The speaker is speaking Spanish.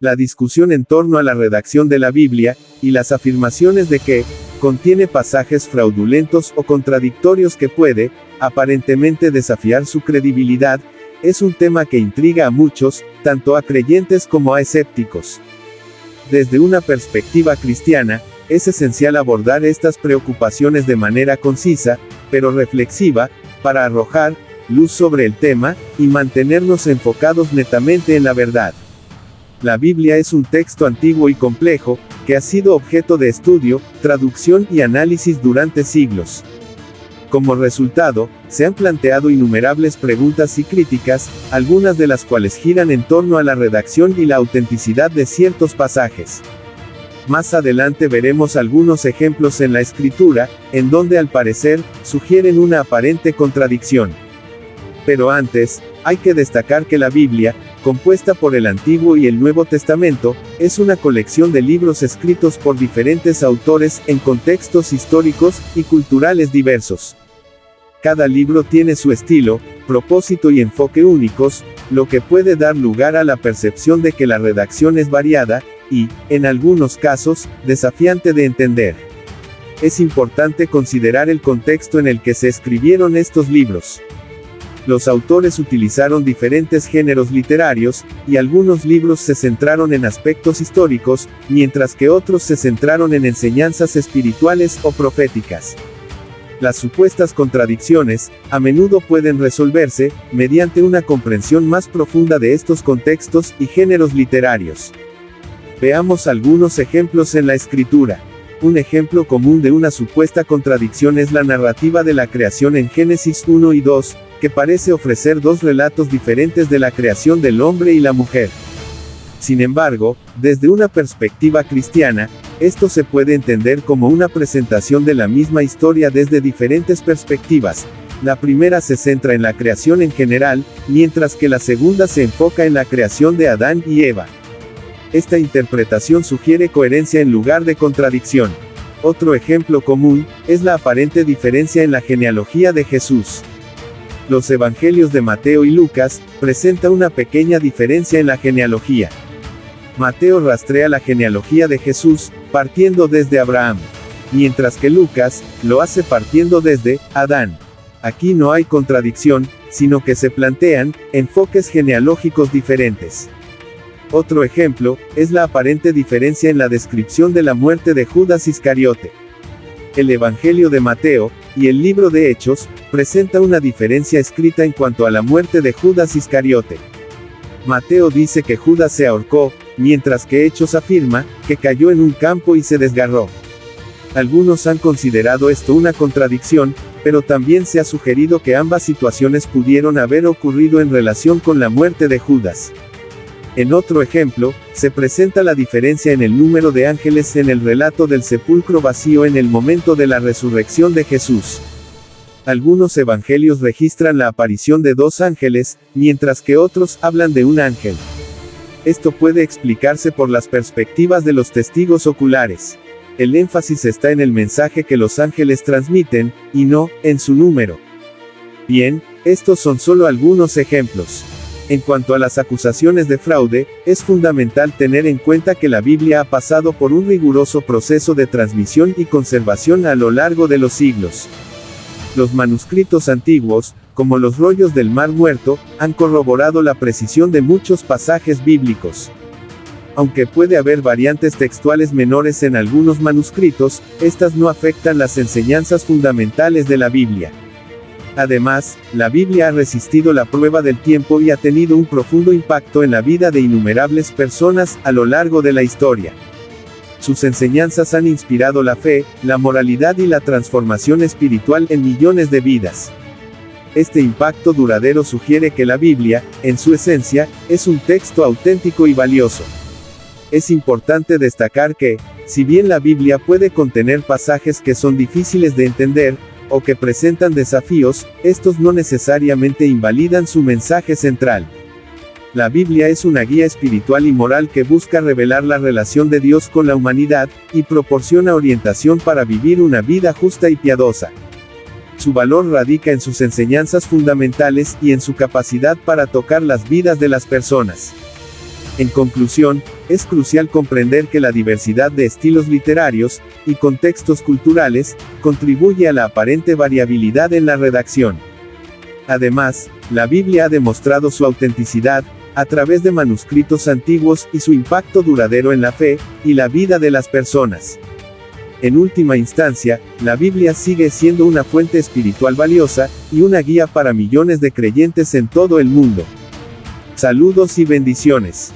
La discusión en torno a la redacción de la Biblia, y las afirmaciones de que contiene pasajes fraudulentos o contradictorios que puede, aparentemente desafiar su credibilidad, es un tema que intriga a muchos, tanto a creyentes como a escépticos. Desde una perspectiva cristiana, es esencial abordar estas preocupaciones de manera concisa, pero reflexiva, para arrojar luz sobre el tema, y mantenernos enfocados netamente en la verdad. La Biblia es un texto antiguo y complejo, que ha sido objeto de estudio, traducción y análisis durante siglos. Como resultado, se han planteado innumerables preguntas y críticas, algunas de las cuales giran en torno a la redacción y la autenticidad de ciertos pasajes. Más adelante veremos algunos ejemplos en la Escritura, en donde al parecer, sugieren una aparente contradicción. Pero antes, hay que destacar que la Biblia, compuesta por el Antiguo y el Nuevo Testamento, es una colección de libros escritos por diferentes autores en contextos históricos y culturales diversos. Cada libro tiene su estilo, propósito y enfoque únicos, lo que puede dar lugar a la percepción de que la redacción es variada, y, en algunos casos, desafiante de entender. Es importante considerar el contexto en el que se escribieron estos libros. Los autores utilizaron diferentes géneros literarios, y algunos libros se centraron en aspectos históricos, mientras que otros se centraron en enseñanzas espirituales o proféticas. Las supuestas contradicciones, a menudo pueden resolverse, mediante una comprensión más profunda de estos contextos y géneros literarios. Veamos algunos ejemplos en la Escritura. Un ejemplo común de una supuesta contradicción es la narrativa de la creación en Génesis 1 y 2, que parece ofrecer dos relatos diferentes de la creación del hombre y la mujer. Sin embargo, desde una perspectiva cristiana, esto se puede entender como una presentación de la misma historia desde diferentes perspectivas. La primera se centra en la creación en general, mientras que la segunda se enfoca en la creación de Adán y Eva. Esta interpretación sugiere coherencia en lugar de contradicción. Otro ejemplo común, es la aparente diferencia en la genealogía de Jesús. Los evangelios de Mateo y Lucas, presentan una pequeña diferencia en la genealogía. Mateo rastrea la genealogía de Jesús, partiendo desde Abraham. Mientras que Lucas, lo hace partiendo desde Adán. Aquí no hay contradicción, sino que se plantean enfoques genealógicos diferentes. Otro ejemplo, es la aparente diferencia en la descripción de la muerte de Judas Iscariote. El Evangelio de Mateo, y el libro de Hechos, presenta una diferencia escrita en cuanto a la muerte de Judas Iscariote. Mateo dice que Judas se ahorcó, mientras que Hechos afirma, que cayó en un campo y se desgarró. Algunos han considerado esto una contradicción, pero también se ha sugerido que ambas situaciones pudieron haber ocurrido en relación con la muerte de Judas. En otro ejemplo, se presenta la diferencia en el número de ángeles en el relato del sepulcro vacío en el momento de la resurrección de Jesús. Algunos evangelios registran la aparición de 2 ángeles, mientras que otros hablan de un ángel. Esto puede explicarse por las perspectivas de los testigos oculares. El énfasis está en el mensaje que los ángeles transmiten, y no en su número. Bien, estos son solo algunos ejemplos. En cuanto a las acusaciones de fraude, es fundamental tener en cuenta que la Biblia ha pasado por un riguroso proceso de transmisión y conservación a lo largo de los siglos. Los manuscritos antiguos, como los rollos del Mar Muerto, han corroborado la precisión de muchos pasajes bíblicos. Aunque puede haber variantes textuales menores en algunos manuscritos, estas no afectan las enseñanzas fundamentales de la Biblia. Además, la Biblia ha resistido la prueba del tiempo y ha tenido un profundo impacto en la vida de innumerables personas a lo largo de la historia. Sus enseñanzas han inspirado la fe, la moralidad y la transformación espiritual en millones de vidas. Este impacto duradero sugiere que la Biblia, en su esencia, es un texto auténtico y valioso. Es importante destacar que, si bien la Biblia puede contener pasajes que son difíciles de entender, o que presentan desafíos, estos no necesariamente invalidan su mensaje central. La Biblia es una guía espiritual y moral que busca revelar la relación de Dios con la humanidad, y proporciona orientación para vivir una vida justa y piadosa. Su valor radica en sus enseñanzas fundamentales y en su capacidad para tocar las vidas de las personas. En conclusión, es crucial comprender que la diversidad de estilos literarios y contextos culturales contribuye a la aparente variabilidad en la redacción. Además, la Biblia ha demostrado su autenticidad a través de manuscritos antiguos y su impacto duradero en la fe y la vida de las personas. En última instancia, la Biblia sigue siendo una fuente espiritual valiosa y una guía para millones de creyentes en todo el mundo. Saludos y bendiciones.